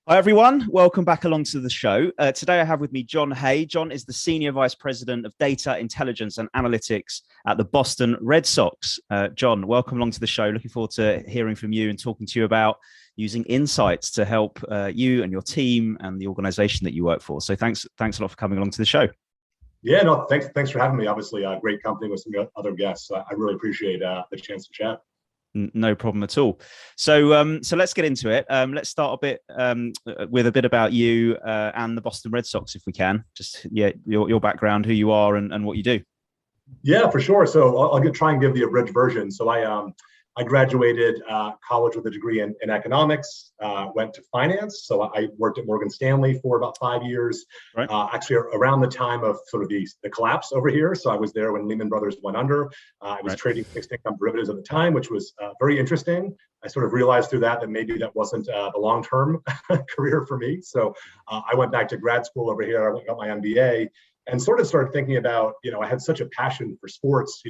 Hi, everyone. Welcome back along to the show. Today, I have with me Jon Hay. Jon is the Senior Vice President of Data, Intelligence and Analytics at the Boston Red Sox. Jon, welcome along to the show. Looking forward to hearing from you and talking to you about using insights to help you and your team and the organization that you work for. So thanks a lot for coming along to the show. Yeah, no, thanks for having me. Obviously, great company with some other guests. I really appreciate the chance to chat. No problem at all. So let's get into it. Let's start a bit with a bit about you and the Boston Red Sox, if we can. Just your background, who you are, and what you do. Yeah, for sure. So I'll try and give the abridged version. So I graduated college with a degree in economics, went to finance. So I worked at Morgan Stanley for about 5 years, right. Actually around the time of sort of the collapse over here. So I was there when Lehman Brothers went under. I was trading fixed income derivatives at the time, which was very interesting. I sort of realized through that maybe that wasn't the long-term career for me. So I went back to grad school over here. I got my MBA. And sort of started thinking about, I had such a passion for sports,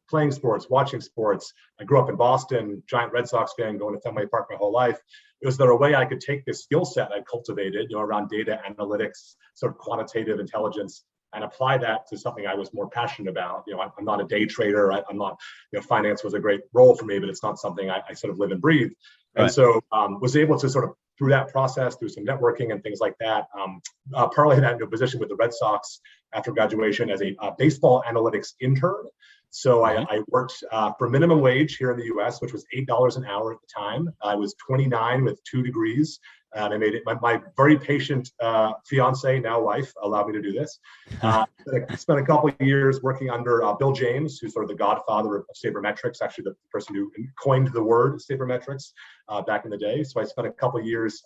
playing sports, watching sports. I grew up in Boston, giant Red Sox fan, going to Fenway Park my whole life. Was there a way I could take this skill set I cultivated, around data analytics, sort of quantitative intelligence, and apply that to something I was more passionate about? I'm not a day trader. I'm not, finance was a great role for me, but it's not something I sort of live and breathe. And right. So was able to sort of, through that process, through some networking and things like that, parlay that into a position with the Red Sox after graduation as a baseball analytics intern. So I worked for minimum wage here in the US, which was $8 an hour at the time. I was 29 with 2 degrees. And I made it. My very patient fiance, now wife, allowed me to do this. I spent a couple of years working under Bill James, who's sort of the godfather of sabermetrics, actually the person who coined the word sabermetrics back in the day. So I spent a couple of years,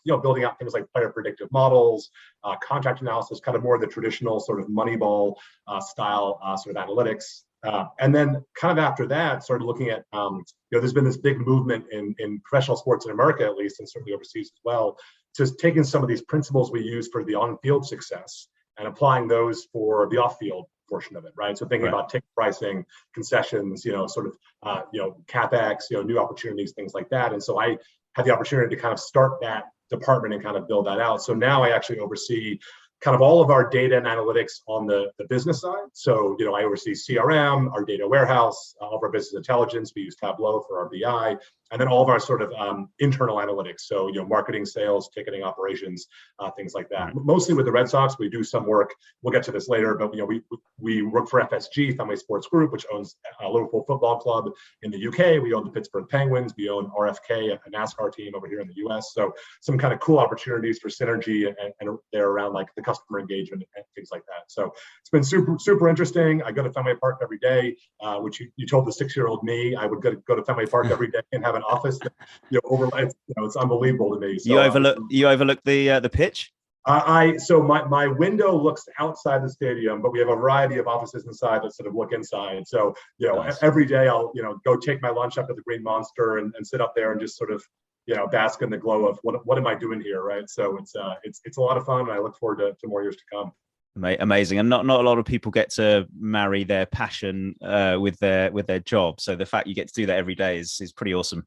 building out things like player predictive models, contract analysis, kind of more of the traditional sort of Moneyball style sort of analytics. And then kind of after that, started looking at, there's been this big movement in professional sports in America, at least, and certainly overseas as well, just taking some of these principles we use for the on-field success and applying those for the off-field portion of it, right? So thinking about ticket pricing, concessions, sort of, CapEx, new opportunities, things like that. And so I had the opportunity to kind of start that department and kind of build that out. So now I actually oversee kind of all of our data and analytics on the business side. So, I oversee CRM, our data warehouse, all of our business intelligence. We use Tableau for our BI, and then all of our sort of internal analytics. So, marketing, sales, ticketing operations, things like that. Mostly with the Red Sox, we do some work. We'll get to this later, but we work for FSG, Fenway Sports Group, which owns Liverpool Football Club in the UK. We own the Pittsburgh Penguins. We own RFK, a NASCAR team over here in the US. So some kind of cool opportunities for synergy and they're around like the customer engagement and things like that. So it's been super interesting. I go to Fenway Park every day, which you told the 6-year-old me I would go to Fenway Park every day and have an office that, it's unbelievable to me. So, you overlook the pitch? So my window looks outside the stadium, but we have a variety of offices inside that sort of look inside. So, nice. Every day I'll, go take my lunch up at the Green Monster and sit up there and just sort of, bask in the glow of what am I doing here, right? So it's a lot of fun, and I look forward to more years to come. Amazing, and not a lot of people get to marry their passion with their job. So the fact you get to do that every day is pretty awesome.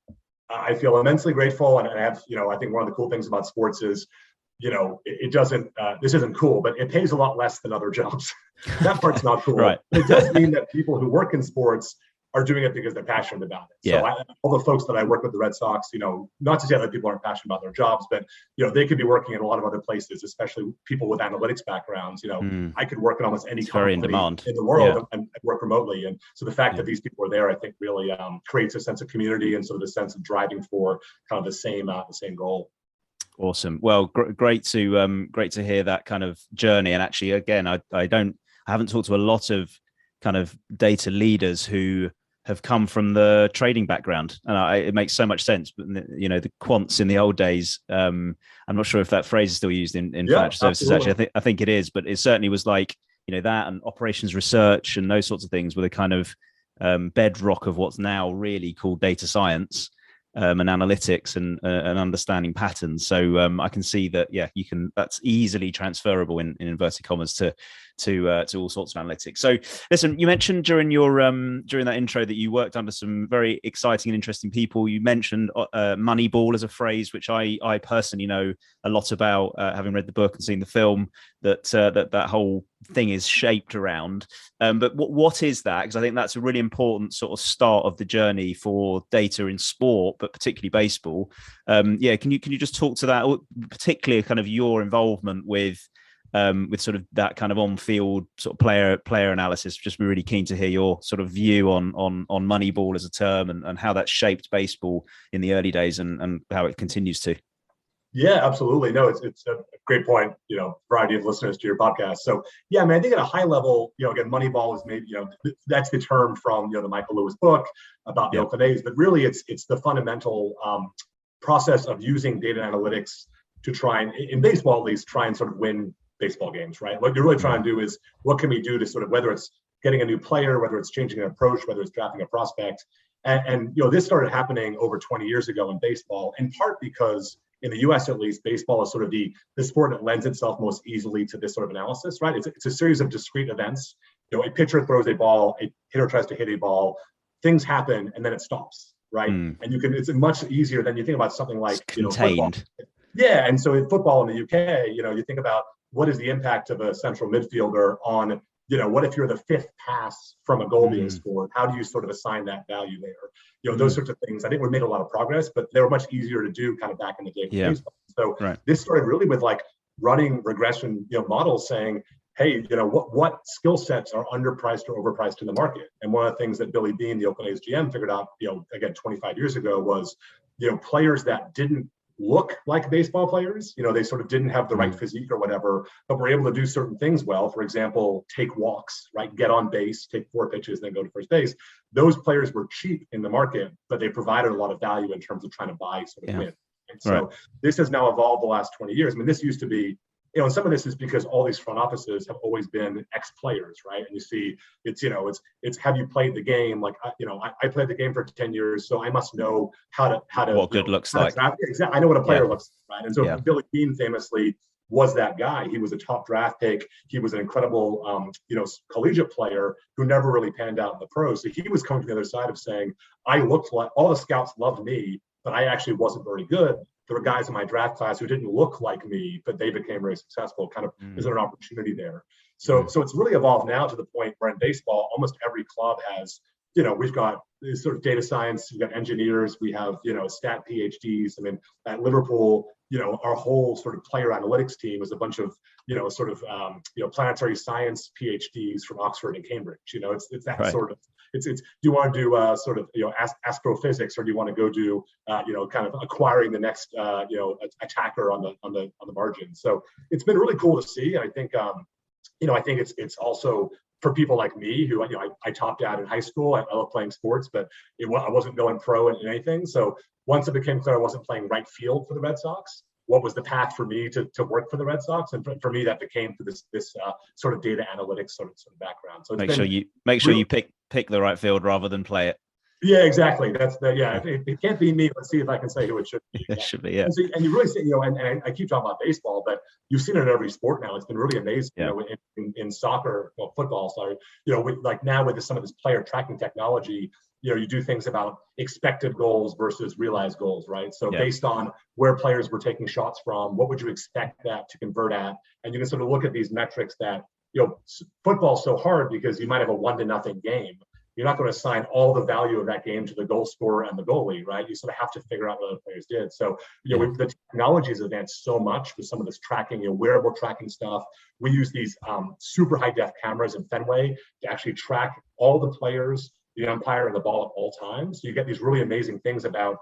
I feel immensely grateful, and I have, I think one of the cool things about sports is, it doesn't. This isn't cool, but it pays a lot less than other jobs. That part's not cool. Right. It does mean that people who work in sports are doing it because they're passionate about it. Yeah. So all the folks that I work with, the Red Sox, not to say that people aren't passionate about their jobs, but, they could be working in a lot of other places, especially people with analytics backgrounds. I could work in almost any company in the world and work remotely. And so the fact that these people are there, I think really creates a sense of community and sort of a sense of driving for kind of the same goal. Awesome. Well, great to hear that kind of journey. And actually, again, I haven't talked to a lot of kind of data leaders who have come from the trading background, and it makes so much sense. But the quants in the old days, I'm not sure if that phrase is still used in financial services. Absolutely. Actually, I think it is, but it certainly was like that and operations research and those sorts of things were the kind of bedrock of what's now really called data science. And analytics and understanding patterns. So I can see that, that's easily transferable in inverted commas to to all sorts of analytics. So listen, you mentioned during your during that intro that you worked under some very exciting and interesting people. You mentioned Moneyball as a phrase, which I personally know a lot about, having read the book and seen the film that whole thing is shaped around. But what is that? Because I think that's a really important sort of start of the journey for data in sport, but particularly baseball. Can you just talk to that, particularly kind of your involvement with sort of that kind of on-field sort of player analysis? Just be really keen to hear your sort of view on Moneyball as a term and how that shaped baseball in the early days and how it continues to. Yeah, absolutely. No, it's a great point, variety of listeners to your podcast. So yeah, I mean, I think at a high level, again, Moneyball is maybe, that's the term from, the Michael Lewis book about the Oakland A's, but really it's the fundamental process of using data analytics to try and, in baseball at least, try and sort of win baseball games, right? What you're really trying to do is, what can we do to sort of, whether it's getting a new player, whether it's changing an approach, whether it's drafting a prospect. And this started happening over 20 years ago in baseball, in part because in the US at least, baseball is sort of the sport that lends itself most easily to this sort of analysis, right? It's a series of discrete events. A pitcher throws a ball, a hitter tries to hit a ball, things happen, and then it stops, right? And it's much easier than you think about something like, it's contained. Football. Yeah, and so in football in the UK, you think about what is the impact of a central midfielder on, what if you're the fifth pass from a goal being scored? How do you sort of assign that value there? Those sorts of things. I think we made a lot of progress, but they were much easier to do kind of back in the day. Yeah. So this started really with like running regression, models saying, hey, what skill sets are underpriced or overpriced in the market? And one of the things that Billy Beane, the Oakland A's GM, figured out, again, 25 years ago was, players that didn't look like baseball players, they sort of didn't have the right physique or whatever, but were able to do certain things well. For example, take walks, right? Get on base, take 4 pitches, then go to first base. Those players were cheap in the market, but they provided a lot of value in terms of trying to buy sort of win. And so this has now evolved the last 20 years. I mean, this used to be, and some of this is because all these front offices have always been ex-players, right? And you see, it's have you played the game? Like, I played the game for 10 years, so I must know how to what good looks like. Exactly, I know what a player looks like, right? And so Billy Beane famously was that guy. He was a top draft pick. He was an incredible, collegiate player who never really panned out in the pros. So he was coming to the other side of saying, I looked like all the scouts loved me, but I actually wasn't very good. There were guys in my draft class who didn't look like me, but they became very successful. Kind of, is there an opportunity there? So it's really evolved now to the point where in baseball, almost every club has, we've got this sort of data science, we've got engineers, we have, stat PhDs. I mean, at Liverpool, our whole sort of player analytics team is a bunch of, planetary science PhDs from Oxford and Cambridge. It's that sort of. It's do you want to do sort of astrophysics, or do you want to go do kind of acquiring the next attacker on the margin? So it's been really cool to see. And I think I think it's also for people like me who I topped out in high school. I love playing sports, but I wasn't going pro in anything. So once it became clear I wasn't playing right field for the Red Sox, what was the path for me to work for the Red Sox? And for me, that became through this sort of data analytics sort of background. So make sure you pick the right field rather than play it. Yeah, exactly. That's it can't be me. Let's see if I can say who it should be. It should be, yeah. And you really see, and I keep talking about baseball, but you've seen it in every sport now. It's been really amazing. In soccer, football, sorry. Now with some of this player tracking technology, you do things about expected goals versus realized goals, right? So based on where players were taking shots from, what would you expect that to convert at? And you can sort of look at these metrics that, football's so hard because you might have a 1-0 game. You're not going to assign all the value of that game to the goal scorer and the goalie, right? You sort of have to figure out what other players did. So, the technology has advanced so much with some of this tracking, wearable tracking stuff. We use these super high def cameras in Fenway to actually track all the players, the umpire, and the ball at all times. So you get these really amazing things about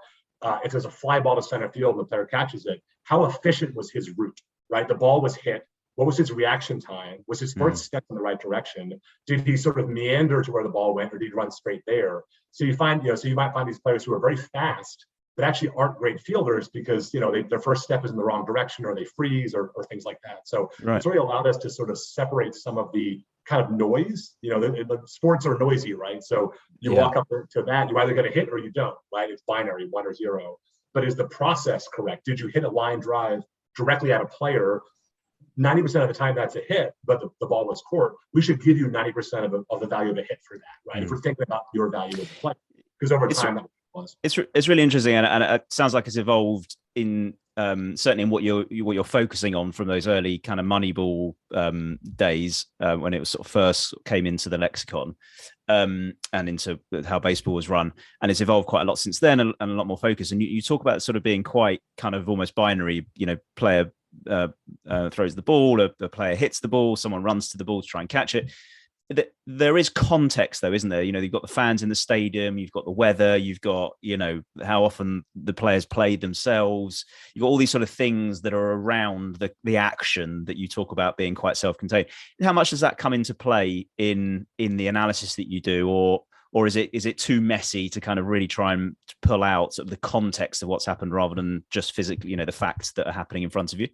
if there's a fly ball to center field and the player catches it, how efficient was his route, right? The ball was hit. What was his reaction time? Was his first step in the right direction? Did he sort of meander to where the ball went, or did he run straight there? So you find, so you might find these players who are very fast, but actually aren't great fielders because, their first step is in the wrong direction, or they freeze, or things like that. So it's really allowed us to sort of separate some of the kind of noise. The sports are noisy, right? So you walk up to that, you either get a hit or you don't, right? It's binary, 1 or 0. But is the process correct? Did you hit a line drive directly at a player? 90% of the time that's a hit, but the ball was caught. We should give you 90% of the value of a hit for that, right? If we're thinking about your value as a player, because over time that was. It's really interesting, and it sounds like it's evolved in certainly in what you're focusing on from those early kind of Moneyball days when it was sort of first came into the lexicon and into how baseball was run, and it's evolved quite a lot since then, and a lot more focus. And you talk about it sort of being quite kind of almost binary, player throws the ball, a player hits the ball, someone runs to the ball to try and catch it. There is context though, isn't there? You've got the fans in the stadium, you've got the weather, you've got how often the players played themselves, you've got all these sort of things that are around the action that you talk about being quite self-contained. How much does that come into play in the analysis that you do, or is it too messy to kind of really try and pull out sort of the context of what's happened rather than just physically, the facts that are happening in front of you?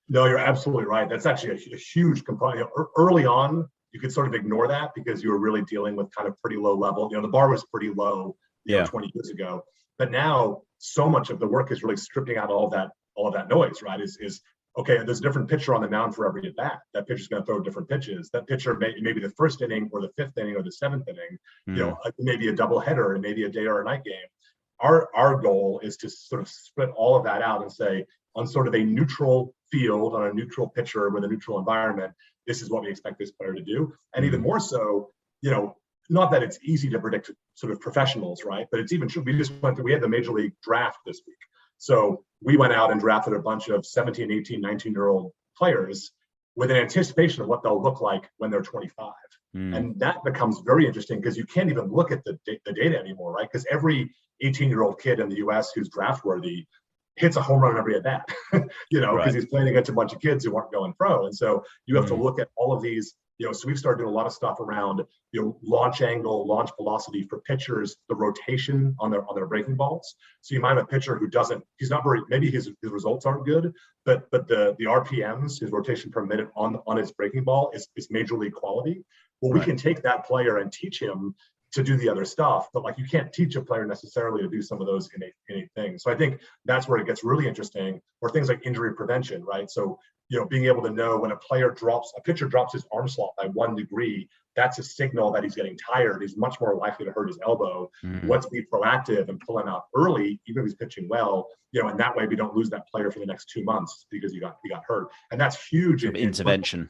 No, you're absolutely right. That's actually a huge component. Early on, you could sort of ignore that because you were really dealing with kind of pretty low level. The bar was pretty low 20 years ago. But now so much of the work is really stripping out all of that noise, right? Is okay, there's a different pitcher on the mound for every at bat. That pitcher's going to throw different pitches. That pitcher maybe the first inning or the fifth inning or the seventh inning, maybe a double header and maybe a day or a night game. Our goal is to sort of split all of that out and say, on sort of a neutral field, on a neutral pitcher with a neutral environment, this is what we expect this player to do. And even more so, not that it's easy to predict sort of professionals, right? But it's even true. We had the Major League draft this week. So we went out and drafted a bunch of 17, 18, 19-year-old players with an anticipation of what they'll look like when they're 25. And that becomes very interesting because you can't even look at the data anymore, right? Because every 18-year-old kid in the US who's draft worthy hits a home run every at bat, because he's playing against a bunch of kids who aren't going pro. And so you have to look at all of these, so we've started doing a lot of stuff around, launch angle, launch velocity for pitchers, the rotation on their breaking balls. So you might have a pitcher who he's not very, maybe his results aren't good, but the RPMs, his rotation per minute on his breaking ball is major league quality. Well, we can take that player and teach him to do the other stuff, but you can't teach a player necessarily to do some of those innate things. So I think that's where it gets really interesting, or things like injury prevention, right? So, being able to know when a pitcher drops his arm slot by 1 degree, that's a signal that he's getting tired. He's much more likely to hurt his elbow. Let's be proactive and pull him out early, even if he's pitching well, and that way we don't lose that player for the next 2 months because he got hurt. And that's huge. Intervention.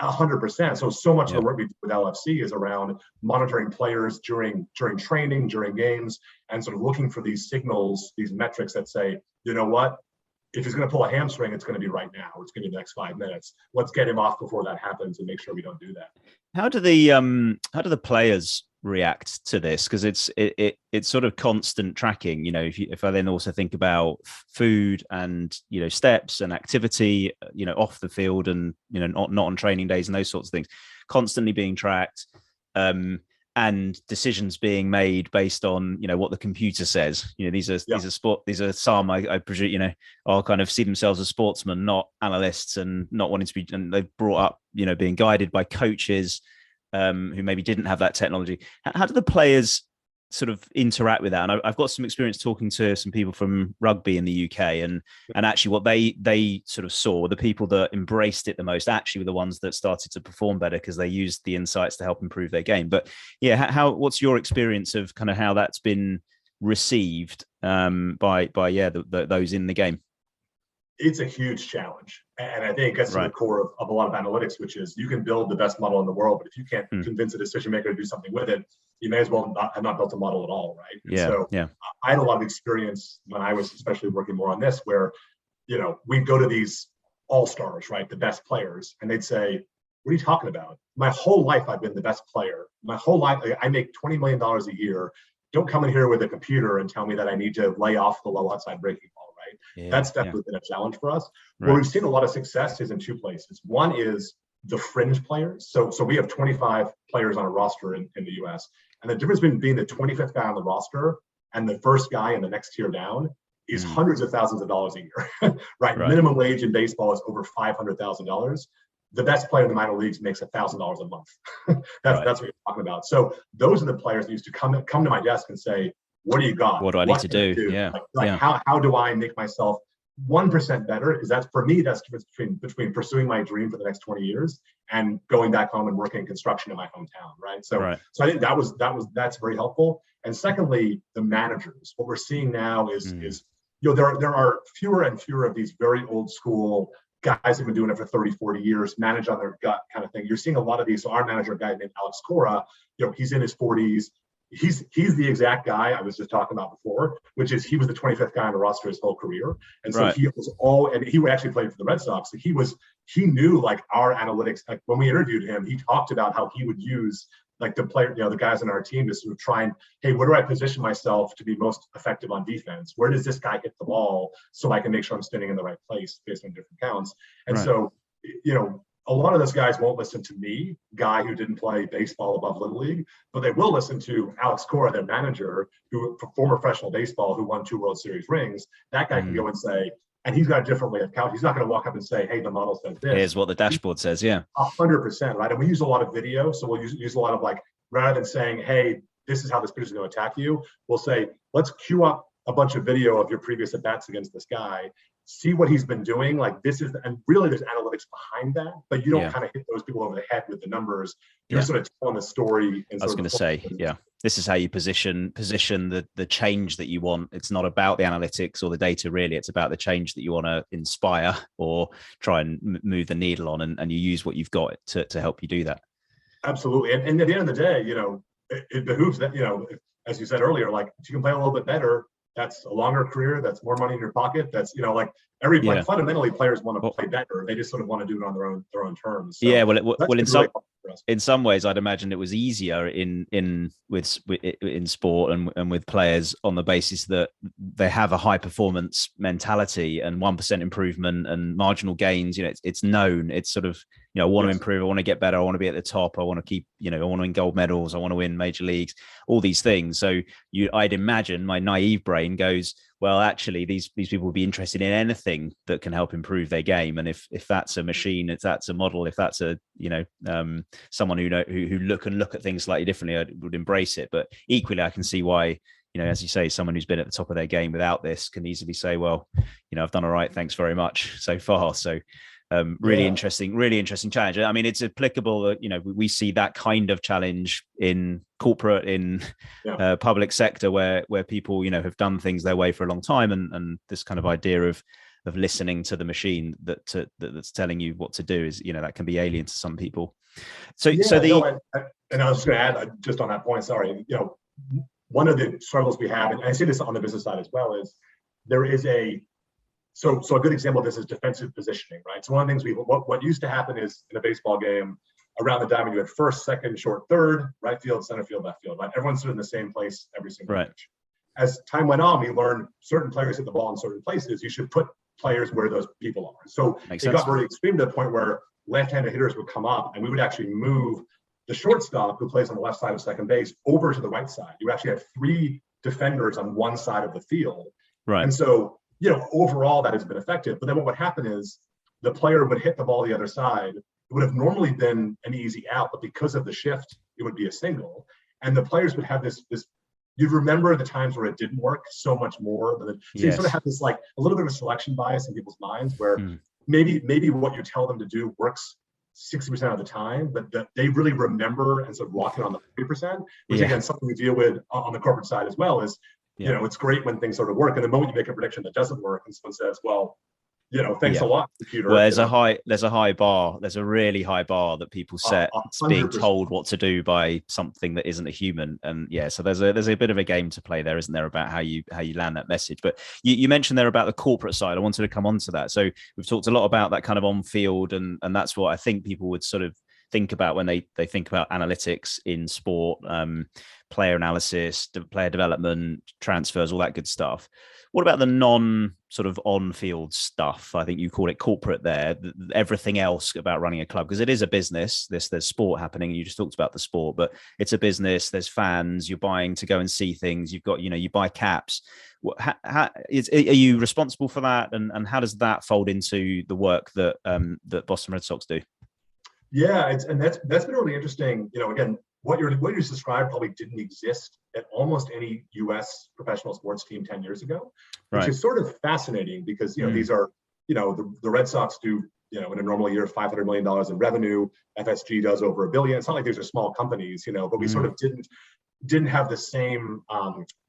100%. So much of the work we do with LFC is around monitoring players during training, during games, and sort of looking for these signals, these metrics that say, you know what, if he's going to pull a hamstring, it's going to be right now. It's going to be the next 5 minutes. Let's get him off before that happens and make sure we don't do that. How do the players react to this? Because it's sort of constant tracking. If I then also think about food and steps and activity, off the field and not on training days and those sorts of things, constantly being tracked, and decisions being made based on what the computer says. These are some I presume all kind of see themselves as sportsmen, not analysts, and not wanting to be. And they've brought up being guided by coaches who maybe didn't have that technology. How do the players sort of interact with that? And I've got some experience talking to some people from rugby in the UK, and actually what they sort of saw, the people that embraced it the most actually were the ones that started to perform better because they used the insights to help improve their game. But what's your experience of kind of how that's been received by those in the game? It's a huge challenge. And I think that's the core of a lot of analytics, which is you can build the best model in the world, but if you can't convince a decision maker to do something with it, you may as well have not built a model at all, right? I had a lot of experience when I was especially working more on this, where, we'd go to these all-stars, right, the best players, and they'd say, what are you talking about? My whole life I've been the best player. My whole life, I make $20 million a year. Don't come in here with a computer and tell me that I need to lay off the low outside breaking ball. That's definitely been a challenge for us. Where we've seen a lot of success is in 2 places. One is the fringe players. So we have 25 players on a roster in the US. And the difference between being the 25th guy on the roster and the first guy in the next tier down is hundreds of thousands of dollars a year. right? Minimum wage in baseball is over $500,000. The best player in the minor leagues makes $1,000 a month. That's what you're talking about. So those are the players that used to come to my desk and say, what do you got? What do I need to do? How do I make myself 1% better. Is that for me? That's the difference between pursuing my dream for the next 20 years and going back home and working in construction in my hometown, right? So I think that's very helpful. And secondly, the managers. What we're seeing now is there are fewer and fewer of these very old school guys who've been doing it for 30, 40 years, manage on their gut kind of thing. You're seeing a lot of these. So our manager, a guy named Alex Cora, he's in his 40s. He's the exact guy I was just talking about before, which is he was the 25th guy on the roster his whole career. And so he was and he actually played for the Red Sox. So he knew like our analytics. Like when we interviewed him, he talked about how he would use like the player, the guys on our team to sort of try and, hey, where do I position myself to be most effective on defense? Where does this guy hit the ball so I can make sure I'm spinning in the right place based on different counts? And so, a lot of those guys won't listen to me, guy who didn't play baseball above Little League, but they will listen to Alex Cora, their manager, who former professional baseball, who won 2 World Series rings. That guy can go and say, and he's got a different way of counting. He's not going to walk up and say, hey, the model says this. Here's what the dashboard says, 100%, right? And we use a lot of video. So we'll use a lot of like, rather than saying, hey, this is how this pitcher is going to attack you, we'll say, let's queue up a bunch of video of your previous at-bats against this guy, see what he's been doing. Like this is, and really there's analytics behind that, but you don't kind of hit those people over the head with the numbers. You're sort of telling the story. I was going to say, this is how you position the change that you want. It's not about the analytics or the data, really. It's about the change that you want to inspire or try and move the needle on, and you use what you've got to help you do that. Absolutely. And at the end of the day, it behooves that, as you said earlier, like if you can play a little bit better, that's a longer career. That's more money in your pocket. That's, like like fundamentally players want to play better. They just sort of want to do it on their own terms. So in some ways, I'd imagine it was easier in sport and with players on the basis that they have a high performance mentality and 1% improvement and marginal gains. It's known. It's sort of, I want to improve. I want to get better. I want to be at the top. I want to keep, I want to win gold medals. I want to win major leagues, all these things. So I'd imagine my naive brain goes, well, actually, these people would be interested in anything that can help improve their game. And if that's a machine, if that's a model, if that's a someone who look at things slightly differently, I would embrace it. But equally, I can see why, as you say, someone who's been at the top of their game without this can easily say, well, I've done all right, thanks very much so far. So really interesting challenge. I mean, it's applicable. We see that kind of challenge in corporate, in public sector, where people have done things their way for a long time, and this kind of idea of listening to the machine that's telling you what to do is that can be alien to some people. And I was just going to add just on that point. Sorry, one of the struggles we have, and I see this on the business side as well, is there is So a good example of this is defensive positioning, right? So one of the things what used to happen is in a baseball game, around the diamond, you had first, second, short, third, right field, center field, left field, right? Everyone stood in the same place every single pitch. As time went on, we learned certain players hit the ball in certain places. You should put players where those people are. So it got very extreme to the point where left-handed hitters would come up, and we would actually move the shortstop, who plays on the left side of second base, over to the right side. You actually have 3 defenders on one side of the field. Right. And so overall that has been effective. But then what would happen is the player would hit the ball the other side. It would have normally been an easy out, but because of the shift, it would be a single. And the players would have this you'd remember the times where it didn't work so much more. So you sort of have this like a little bit of a selection bias in people's minds where maybe what you tell them to do works 60% of the time, but they really remember and sort of walk it on the 30%, which again, something we deal with on the corporate side as well is, it's great when things sort of work. And the moment you make a prediction that doesn't work and someone says, well, thanks a lot, computer. Well, there's a high bar. There's a really high bar that people set. It's being told what to do by something that isn't a human. And so there's a bit of a game to play there, isn't there, about how you land that message. But you mentioned there about the corporate side. I wanted to come on to that. So we've talked a lot about that kind of on field, and that's what I think people would sort of think about when they think about analytics in sport, player analysis, player development, transfers, all that good stuff. What about the non sort of on-field stuff? I think you call it corporate there, everything else about running a club, because it is a business. There's sport happening. You just talked about the sport, but it's a business. There's fans. You're buying to go and see things. You've got, you buy caps. Are you responsible for that? And how does that fold into the work that Boston Red Sox do? Yeah, that's been really interesting. Again, what you just described probably didn't exist at almost any U.S. professional sports team 10 years ago, which is sort of fascinating because, these are, the Red Sox do, in a normal year, $500 million in revenue. FSG does over $1 billion. It's not like these are small companies, but we sort of didn't have the same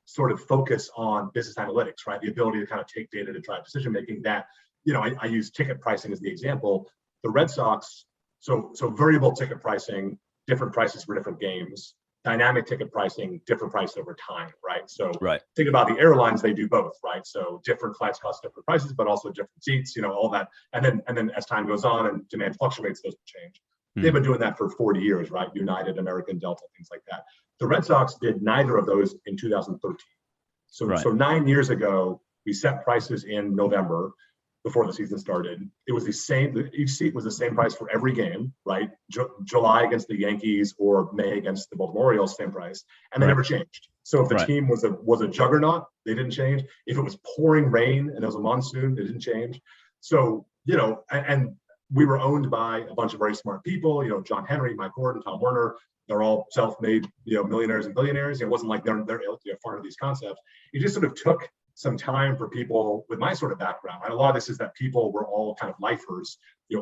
sort of focus on business analytics, right? The ability to kind of take data to drive decision making. That, I use ticket pricing as the example. The Red Sox, so variable ticket pricing, different prices for different games. Dynamic ticket pricing, different price over time, right? So think about the airlines, they do both, right? So different flights cost different prices, but also different seats, all that. And then as time goes on and demand fluctuates, those change. They've been doing that for 40 years, right? United, American, Delta, things like that. The Red Sox did neither of those in 2013. So 9 years ago, we set prices in November before the season started. It was the same, each seat was the same price for every game, right? July against the Yankees or May against the Baltimore Orioles, same price. And they never changed. So if the team was a juggernaut, they didn't change. If it was pouring rain and there was a monsoon, they didn't change. So, and we were owned by a bunch of very smart people, John Henry, Mike Gordon, Tom Werner. They're all self-made, millionaires and billionaires. It wasn't like they're far of these concepts. It just sort of took some time for people with my sort of background. And a lot of this is that people were all kind of lifers.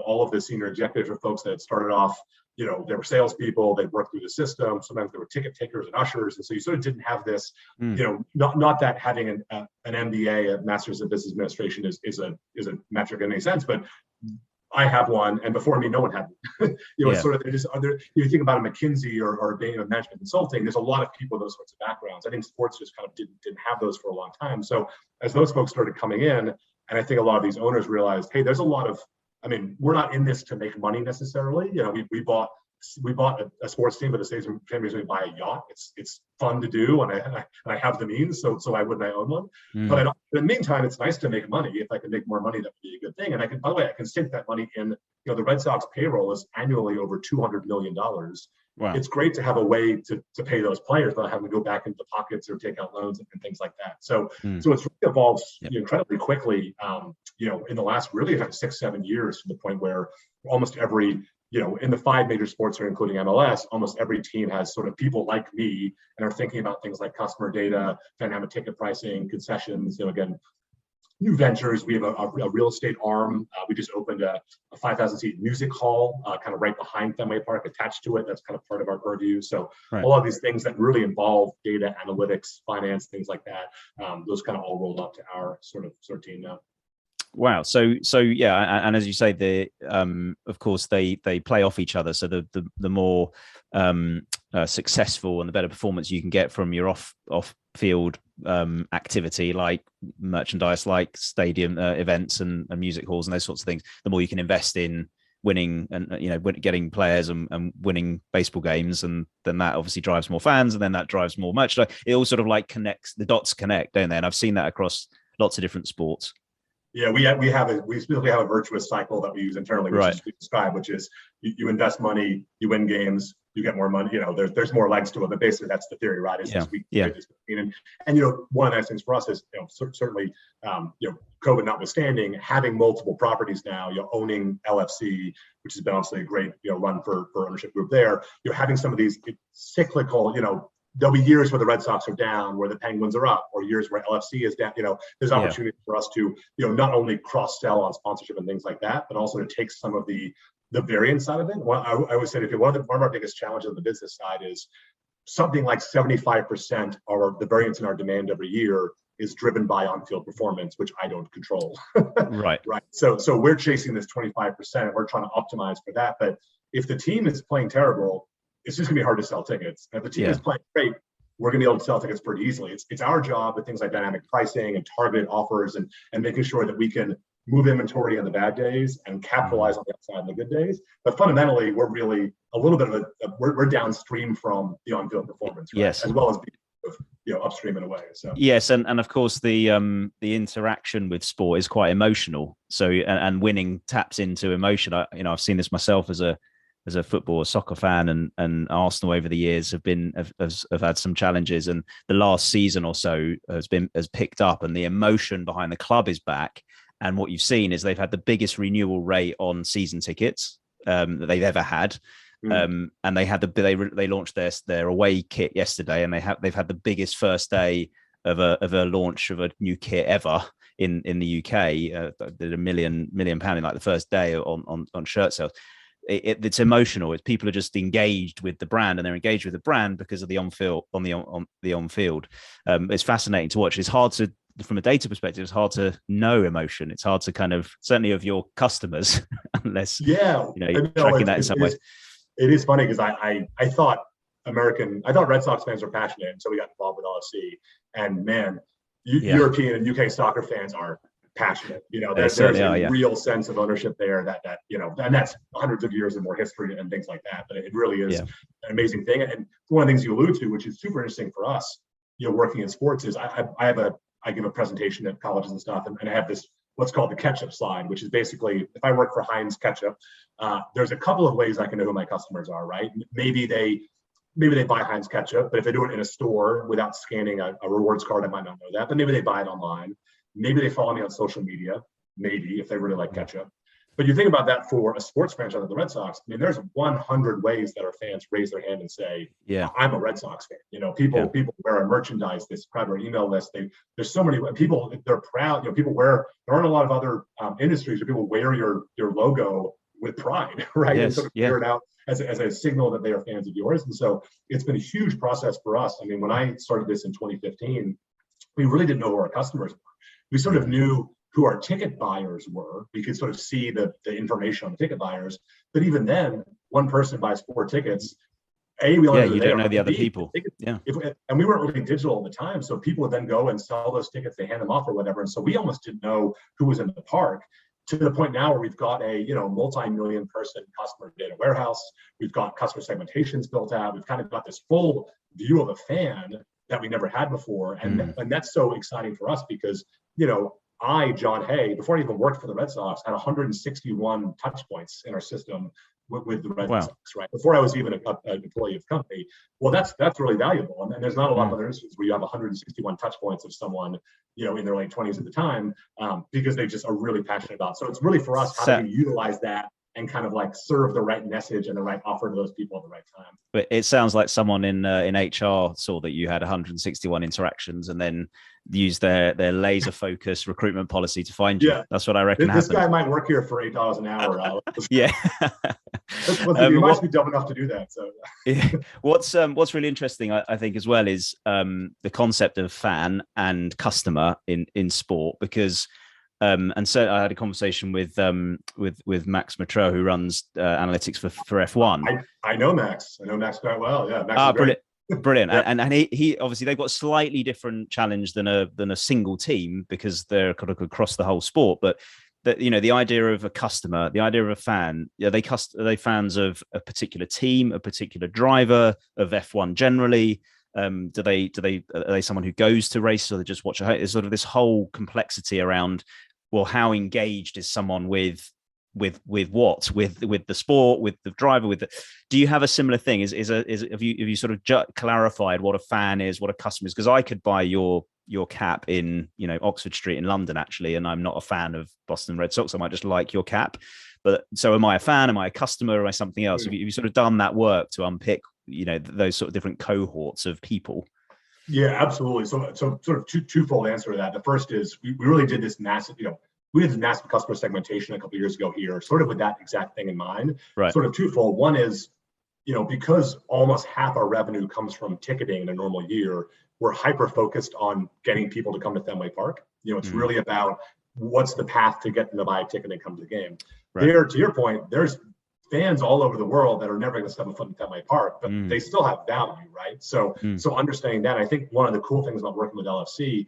All of the senior executives are folks that had started off, they were salespeople, they'd worked through the system. Sometimes they were ticket takers and ushers. And so you sort of didn't have this, not that having an MBA, a Master's of Business Administration is a metric in any sense, but I have one, and before me, no one had one. It's sort of, you think about a McKinsey or being a management consulting, there's a lot of people with those sorts of backgrounds. I think sports just kind of didn't have those for a long time. So as those folks started coming in, and I think a lot of these owners realized, hey, there's a lot of, we're not in this to make money necessarily. We bought a sports team, but the same reason we buy a yacht. It's fun to do, and I have the means, so why wouldn't I own one? But in the meantime, it's nice to make money. If I can make more money, that would be a good thing. And I can, by the way, I can sink that money in. The Red Sox payroll is annually over $200 million. Wow. It's great to have a way to pay those players without having to go back into the pockets or take out loans and things like that. So it's really evolved incredibly quickly. In the last really 6-7 years, to the point where almost every in the 5 major sports, including MLS, almost every team has sort of people like me and are thinking about things like customer data, dynamic ticket pricing, concessions. Again, new ventures. We have a real estate arm. We just opened a 5,000-seat music hall, kind of right behind Fenway Park, attached to it. That's kind of part of our purview. So a lot of these things that really involve data analytics, finance, things like that. Those kind of all rolled up to our sort of team now. Wow. So yeah, and as you say, of course they play off each other. So the more successful and the better performance you can get from your off field activity, like merchandise, like stadium events and music halls and those sorts of things, the more you can invest in winning and getting players and winning baseball games, and then that obviously drives more fans, and then that drives more merchandise. It all sort of like connects, the dots connect, don't they? And I've seen that across lots of different sports. Yeah, we specifically have a virtuous cycle that we use internally, which is we describe, which is you invest money, you win games, you get more money. There's more legs to it, but basically that's the theory, right? And one of the nice things for us is certainly COVID notwithstanding, having multiple properties now, owning LFC, which has been obviously a great run for ownership group there. Having some of these cyclical, there'll be years where the Red Sox are down, where the Penguins are up, or years where LFC is down. There's opportunity for us to, not only cross-sell on sponsorship and things like that, but also to take some of the variance out of it. Well, I always say, one of our biggest challenges on the business side is something like 75% of the variance in our demand every year is driven by on-field performance, which I don't control. Right. So we're chasing this 25%, and we're trying to optimize for that. But if the team is playing terrible, it's just gonna be hard to sell tickets. If the team is playing great, we're gonna be able to sell tickets pretty easily. It's our job with things like dynamic pricing and targeted offers and making sure that we can move inventory on the bad days and capitalize on the upside on the good days. But fundamentally, we're really a little bit of we're downstream from the on-field performance, right? As well as being upstream in a way. So yes, and of course the interaction with sport is quite emotional. So and winning taps into emotion. I've seen this myself as a football or soccer fan, and Arsenal over the years have had some challenges, and the last season or so has picked up, and the emotion behind the club is back. And what you've seen is they've had the biggest renewal rate on season tickets that they've ever had. And they launched their away kit yesterday, and they've had the biggest first day of a launch of a new kit ever in the UK. Did £1 million in like the first day on shirt sales. It's emotional. People are just engaged with the brand, and they're engaged with the brand because of the on-field. It's fascinating to watch. It's hard to, from a data perspective, it's hard to know emotion. It's hard to kind of, certainly of your customers, unless tracking that in some way. It is funny because I thought Red Sox fans were passionate until we got involved with LFC, and man, European and UK soccer fans are passionate. There's a real sense of ownership there that and that's hundreds of years of more history and things like that. But it really is an amazing thing. And one of the things you allude to, which is super interesting for us, working in sports, is I give a presentation at colleges and stuff, and I have this what's called the Ketchup Slide, which is basically, if I work for Heinz Ketchup, there's a couple of ways I can know who my customers are, right? Maybe they buy Heinz Ketchup, but if they do it in a store without scanning a rewards card, I might not know that. But maybe they buy it online. Maybe they follow me on social media, maybe, if they really like ketchup. But you think about that for a sports franchise like the Red Sox, I mean, there's 100 ways that our fans raise their hand and say, I'm a Red Sox fan. People wear our merchandise, they subscribe to our email list. There's so many people, they're proud. People there aren't a lot of other industries where people wear your logo with pride, right? Yes, and sort of figure it out as a signal that they are fans of yours. And so it's been a huge process for us. I mean, when I started this in 2015, we really didn't know who our customers were. We sort of knew who our ticket buyers were. We could sort of see the information on the ticket buyers. But even then, one person buys 4 tickets. You don't know the other people. And we weren't really digital at the time. So people would then go and sell those tickets, they hand them off or whatever. And so we almost didn't know who was in the park, to the point now where we've got a multi-million person customer data warehouse. We've got customer segmentations built out. We've kind of got this full view of a fan that we never had before. And that's so exciting for us because, Jon Hay, before I even worked for the Red Sox, had 161 touch points in our system with the Red Sox, right? Before I was even an employee of the company. Well, that's really valuable. And there's not a lot of other instances where you have 161 touch points of someone, in their late 20s at the time, because they just are really passionate about. So it's really for us, how do we utilize that and kind of like serve the right message and the right offer to those people at the right time. But it sounds like someone in HR saw that you had 161 interactions and then used their laser focus recruitment policy to find you. That's what I reckon this happened. Guy might work here for $8 an hour. Yeah. You must be dumb enough to do that. So what's really interesting, I think, as well, is the concept of fan and customer in sport, because and so I had a conversation with Max Matreau, who runs analytics for F1. I know Max. I know Max quite well. Yeah, Max is brilliant. Brilliant. And he obviously, they've got a slightly different challenge than a single team, because they're kind of across the whole sport. But the idea of a customer, the idea of a fan, are they fans of a particular team, a particular driver, of F1 generally? Are they someone who goes to races, or they just watch? There's sort of this whole complexity around, well, how engaged is someone with the sport, with the driver, do you have a similar thing? Have you sort of clarified what a fan is, what a customer is? Because I could buy your cap in Oxford Street in London, actually, and I'm not a fan of Boston Red Sox. I might just like your cap. But so am I a fan? Am I a customer? Am I something else? Have you sort of done that work to unpick those sort of different cohorts of people? Yeah, absolutely. So sort of twofold answer to that. The first is we really did this massive, we did this massive customer segmentation a couple of years ago here, sort of with that exact thing in mind. Right. Sort of twofold. One is, because almost half our revenue comes from ticketing in a normal year, we're hyper focused on getting people to come to Fenway Park. It's really about what's the path to get them to buy a ticket and come to the game. Right. There, to your point, there's fans all over the world that are never going to step a foot in Fenway Park, but they still have value, right? So understanding that, I think one of the cool things about working with LFC,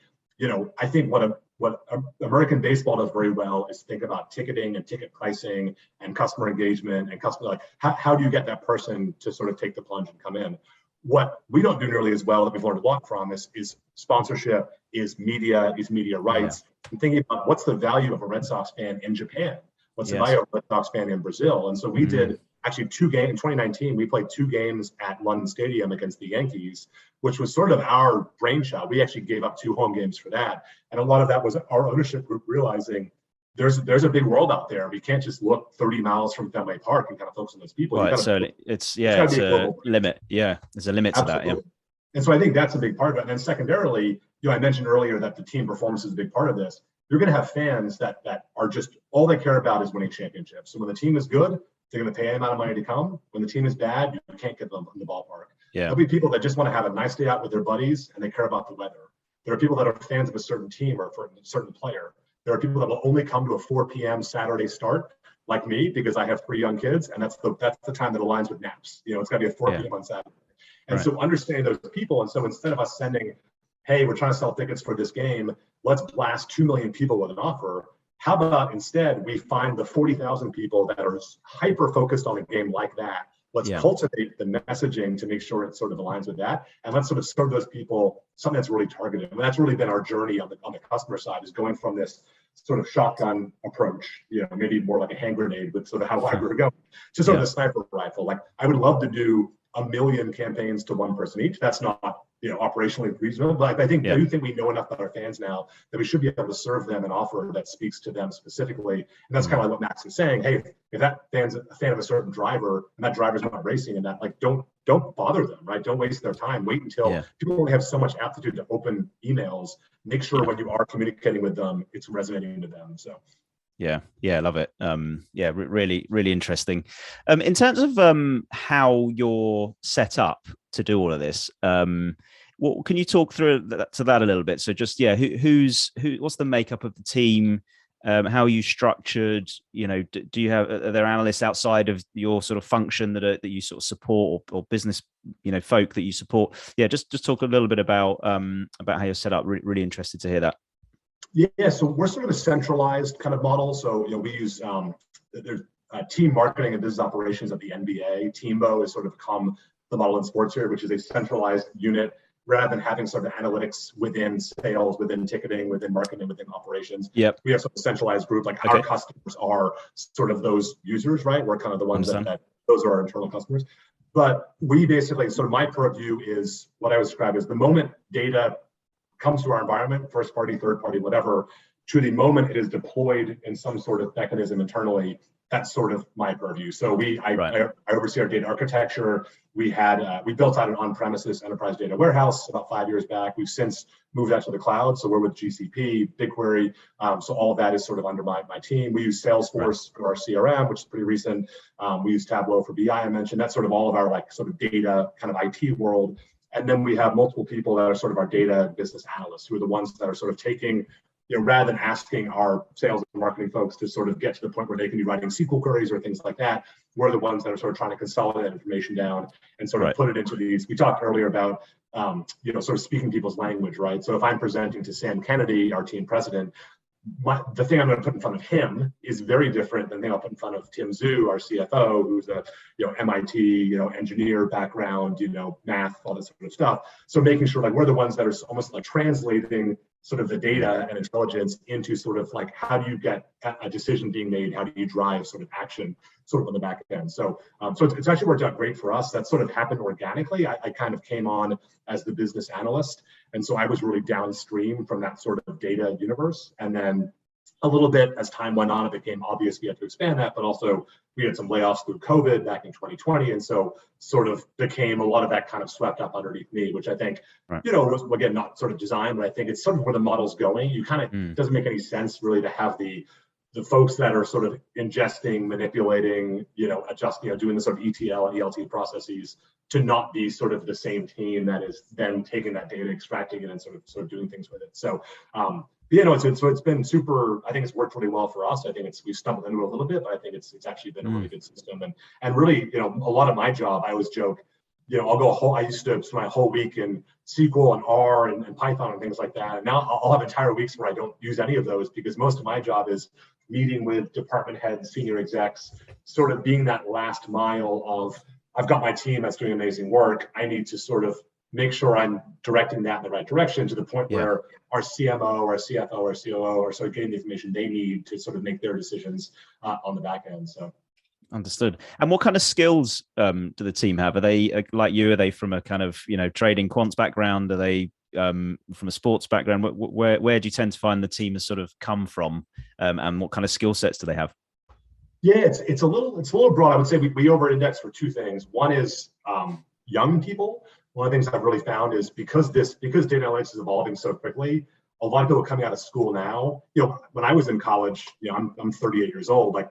I think what American baseball does very well is think about ticketing and ticket pricing and customer engagement and customer, like how do you get that person to sort of take the plunge and come in? What we don't do nearly as well, that we've learned a lot from, is sponsorship, is media rights, and thinking about what's the value of a Red Sox fan in Japan. What's the value of a Red Sox fan in Brazil? And so we did actually 2 games in 2019. We played 2 games at London Stadium against the Yankees, which was sort of our brainchild. We actually gave up 2 home games for that. And a lot of that was our ownership group realizing there's a big world out there. We can't just look 30 miles from Fenway Park and kind of focus on those people. Right. So it's a limit. Yeah. There's a limit to that. Yeah. And so I think that's a big part of it. And then secondarily, I mentioned earlier that the team performance is a big part of this. You're going to have fans that are just, all they care about is winning championships. So when the team is good, they're going to pay a amount of money to come. When the team is bad, you can't get them in the ballpark. Yeah. There'll be people that just want to have a nice day out with their buddies and they care about the weather. There are people that are fans of a certain team or for a certain player. There are people that will only come to a 4 p.m. Saturday start, like me, because I have 3 young kids, and that's the time that aligns with naps. It's got to be at 4 p.m. on Saturday. And so understanding those people, and so instead of us sending, hey, we're trying to sell tickets for this game, let's blast 2 million people with an offer. How about instead we find the 40,000 people that are hyper focused on a game like that? Let's cultivate the messaging to make sure it sort of aligns with that. And let's sort of serve those people something that's really targeted. And that's really been our journey on the customer side, is going from this sort of shotgun approach, maybe more like a hand grenade with sort of how we're going, to sort of the sniper rifle. Like, I would love to do 1 million campaigns to one person each. That's not operationally reasonable, but I do think we know enough about our fans now that we should be able to serve them an offer that speaks to them specifically. And that's kind of like what Max is saying. Hey, if that fan's a fan of a certain driver and that driver's not racing, and that, like, don't bother them, right? Don't waste their time. Wait until people only have so much aptitude to open emails. Make sure when you are communicating with them, it's resonating to them. So. Yeah, I love it. Really, really interesting. In terms of how you're set up to do all of this, what can you talk through to that a little bit? So just what's the makeup of the team? How are you structured? Do you are there analysts outside of your sort of function that you sort of support, or business folk that you support? Yeah, just talk a little bit about how you're set up. Really interested to hear that. Yeah, so we're sort of a centralized kind of model. So we use there's team marketing and business operations at the NBA. Teambo has sort of become the model in sports here, which is a centralized unit rather than having sort of analytics within sales, within ticketing, within marketing, within operations. Yep. We have sort of a centralized group. Like, our customers are sort of those users, right? We're kind of the ones that those are our internal customers. But we basically, sort of my purview is what I would describe as the moment data comes to our environment, first party, third party, whatever, to the moment it is deployed in some sort of mechanism internally. That's sort of my purview. So I oversee our data architecture. We built out an on-premises enterprise data warehouse about 5 years back. We've since moved that to the cloud. So we're with GCP, BigQuery. So all of that is sort of under my team. We use Salesforce for our CRM, which is pretty recent. We use Tableau for BI, I mentioned. That's sort of all of our sort of data kind of IT world. And then we have multiple people that are sort of our data business analysts, who are the ones that are sort of taking, rather than asking our sales and marketing folks to sort of get to the point where they can be writing SQL queries or things like that, we're the ones that are sort of trying to consolidate that information down and sort of put it into these. We talked earlier about, sort of speaking people's language, right? So if I'm presenting to Sam Kennedy, our team president, the thing I'm going to put in front of him is very different than the thing I'll put in front of Tim Zhu, our CFO, who's a MIT engineer background, math, all this sort of stuff. So making sure we're the ones that are almost like translating sort of the data and intelligence into sort of how do you get a decision being made? How do you drive sort of action sort of on the back end? So it's actually worked out great for us. That sort of happened organically. I kind of came on as the business analyst. And so I was really downstream from that sort of data universe. And then a little bit as time went on, it became obvious we had to expand that, but also we had some layoffs through COVID back in 2020. And so sort of became a lot of that kind of swept up underneath me, which I think, was, again, not sort of designed, but I think it's sort of where the model's going. You kind of, doesn't make any sense really to have the folks that are sort of ingesting, manipulating, adjusting, doing the sort of ETL and ELT processes to not be sort of the same team that is then taking that data, extracting it, and sort of doing things with it. So, it's been super. I think it's worked really well for us. I think we've stumbled into it a little bit, but I think it's actually been a really good system. And really, a lot of my job, I always joke, I used to spend my whole week in SQL and R and Python and things like that. And now I'll have entire weeks where I don't use any of those, because most of my job is meeting with department heads, senior execs, sort of being that last mile of, I've got my team that's doing amazing work. I need to sort of make sure I'm directing that in the right direction, to the point where our CMO, our CFO, our COO are sort of getting the information they need to sort of make their decisions on the back end. So. Understood. And what kind of skills do the team have? Are they like you? Are they from a kind of trading quants background? Are they from a sports background, where do you tend to find the team has sort of come from, and what kind of skill sets do they have? Yeah, it's a little broad. I would say we over-index for two things. One is young people. One of the things I've really found is because data analytics is evolving so quickly, a lot of people coming out of school now, when I was in college, I'm 38 years old, like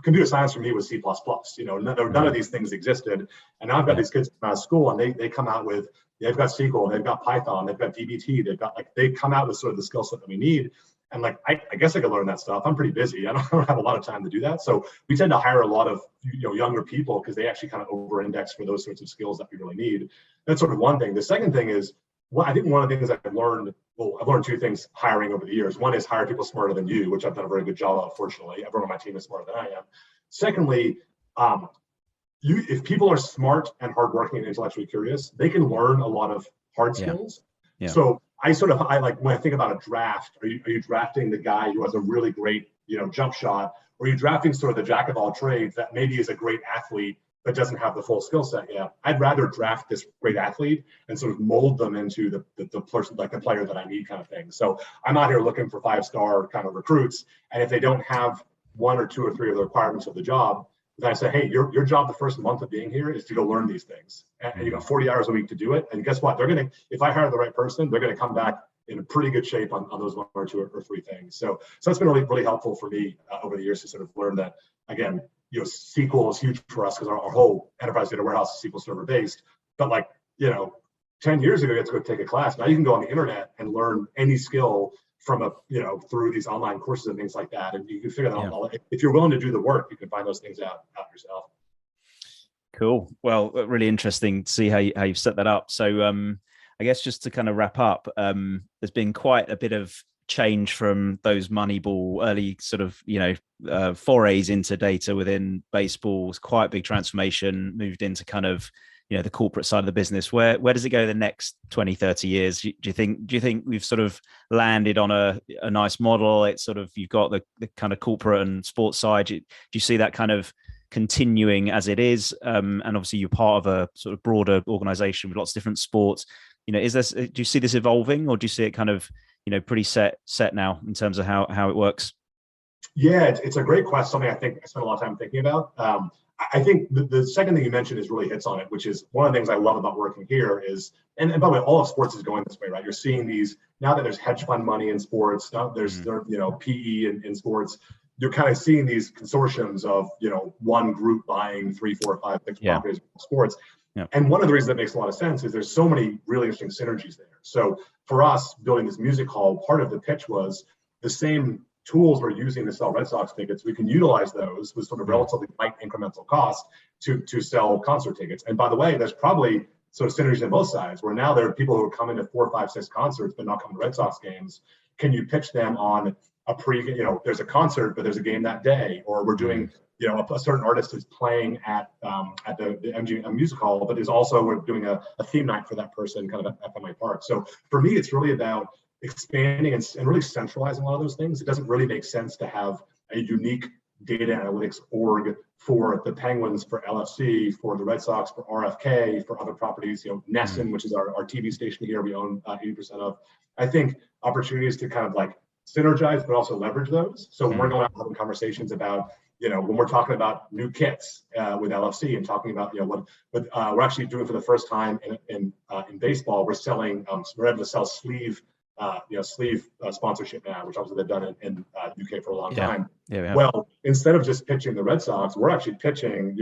computer science for me was C++, none of these things existed. And now I've got these kids coming out of school and they come out with, they've got SQL, they've got Python, they've got DBT, they come out with sort of the skill set that we need. And like, I guess I could learn that stuff. I'm pretty busy. I don't have a lot of time to do that. So we tend to hire a lot of younger people because they actually kind of over-index for those sorts of skills that we really need. That's sort of one thing. The second thing is, I think one of the things I've learned two things hiring over the years. One is hire people smarter than you, which I've done a very good job of, fortunately. Everyone on my team is smarter than I am. Secondly, if people are smart and hardworking and intellectually curious, they can learn a lot of hard skills. Yeah. So I like when I think about a draft, are you drafting the guy who has a really great, jump shot, or are you drafting sort of the jack of all trades that maybe is a great athlete but doesn't have the full skill set yet? I'd rather draft this great athlete and sort of mold them into the person, like the player that I need, kind of thing. So I'm out here looking for 5-star kind of recruits, and if they don't have 1 or 2 or 3 of the requirements of the job, then I say, hey, your job the first month of being here is to go learn these things, and you got 40 hours a week to do it. And guess what? If I hire the right person, they're gonna come back in a pretty good shape on those 1 or 2 or 3 things. So that's been really, really helpful for me over the years to sort of learn that. Again, SQL is huge for us because our whole enterprise data warehouse is SQL Server based. But 10 years ago, you had to go take a class. Now you can go on the internet and learn any skill from through these online courses and things like that. And you can figure that out. If you're willing to do the work, you can find those things out yourself. Cool. Well, really interesting to see how you've set that up. So I guess just to kind of wrap up, there's been quite a bit of change from those Moneyball early sort of forays into data within baseball. It's quite a big transformation, moved into kind of the corporate side of the business. Where does it go the next 20, 30 years? Do you think we've sort of landed on a nice model? It's sort of, you've got the kind of corporate and sports side. Do you see that kind of continuing as it is? And obviously you're part of a sort of broader organization with lots of different sports. Do you see this evolving, or do you see it kind of pretty set now in terms of how it works? Yeah, it's a great question. Something I think I spent a lot of time thinking about. I think the second thing you mentioned is really hits on it, which is one of the things I love about working here is, and by the way, all of sports is going this way, right? You're seeing these, now that there's hedge fund money in sports, now there's PE in sports, you're kind of seeing these consortiums of, one group buying 3, 4, 5, 6 properties in sports. Yeah. And one of the reasons that makes a lot of sense is there's so many really interesting synergies there. So for us, building this music hall, part of the pitch was the same tools we're using to sell Red Sox tickets, we can utilize those with sort of relatively light incremental cost to sell concert tickets. And by the way, there's probably sort of synergies on both sides, where now there are people who are coming to 4, 5, 6 concerts but not coming to Red Sox games. Can you pitch them on there's a concert but there's a game that day, or we're doing a certain artist is playing at the MGM Music Hall, but we're doing a theme night for that person kind of at Fenway Park. So for me, it's really about expanding and really centralizing a lot of those things. It doesn't really make sense to have a unique data analytics org for the Penguins, for LFC, for the Red Sox, for RFK, for other properties, Nesson, which is our TV station here, we own 80% of. I think opportunities to kind of like synergize, but also leverage those. So we're going out having conversations about, when we're talking about new kits with LFC and talking about, what we're actually doing for the first time in baseball, we're able to sell sleeve sponsorship now, which obviously they've done in UK for a long time. Yeah, well, instead of just pitching the Red Sox, we're actually pitching,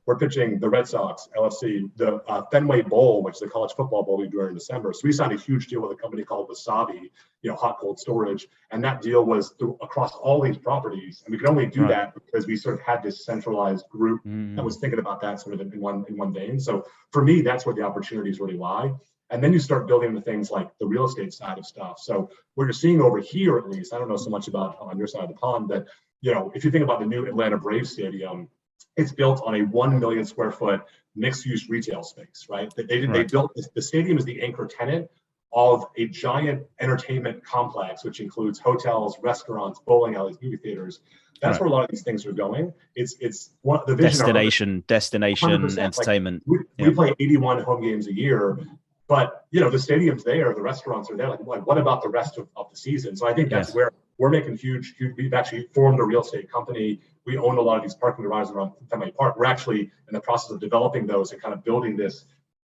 we're pitching the Red Sox, LFC, the Fenway Bowl, which is a college football bowl we do in December. So we signed a huge deal with a company called Wasabi, hot cold storage. And that deal was across all these properties. And we could only do that because we sort of had this centralized group that was thinking about that sort of in one vein. So for me, that's where the opportunities really lie. And then you start building the things like the real estate side of stuff. So what you're seeing over here, at least, I don't know so much about on your side of the pond, but if you think about the new Atlanta Braves stadium, it's built on a 1 million square foot mixed-use retail space, right? They built the stadium is the anchor tenant of a giant entertainment complex, which includes hotels, restaurants, bowling alleys, movie theaters. That's where a lot of these things are going. It's one the vision destination entertainment. Like we play 81 home games a year. But the stadium's there, the restaurants are there. Like what about the rest of the season? So I think that's where we're making huge. We've actually formed a real estate company. We own a lot of these parking garages around Fenway Park. We're actually in the process of developing those and kind of building this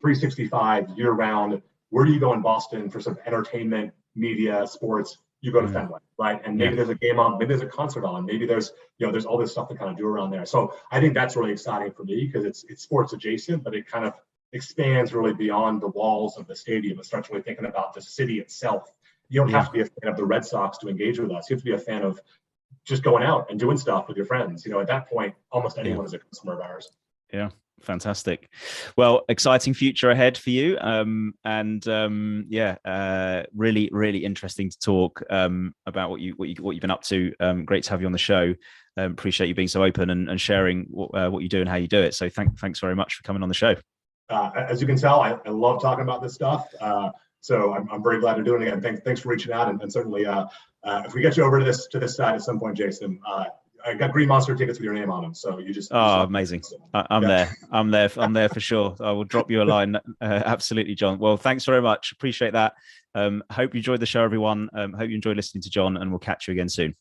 365 year-round. Where do you go in Boston for sort of entertainment, media, sports? You go to Fenway, right? And maybe there's a game on, maybe there's a concert on, maybe there's there's all this stuff to kind of do around there. So I think that's really exciting for me because it's sports adjacent, but it kind of expands really beyond the walls of the stadium. It starts really thinking about the city itself. You don't have to be a fan of the Red Sox to engage with us. You have to be a fan of just going out and doing stuff with your friends. At that point, almost anyone is a customer of ours. Yeah. Fantastic. Well, exciting future ahead for you. Really, really interesting to talk about what you've been up to. Great to have you on the show. Appreciate you being so open and sharing what you do and how you do it. So thanks very much for coming on the show. As you can tell, I love talking about this stuff. So I'm very glad to do it again. Thanks for reaching out, and certainly if we get you over to this side at some point, Jason, I got Green Monster tickets with your name on them. So you just amazing. I'm there for sure. I will drop you a line. Absolutely, Jon. Well, thanks very much. Appreciate that. Hope you enjoyed the show, everyone. Hope you enjoyed listening to Jon, and we'll catch you again soon.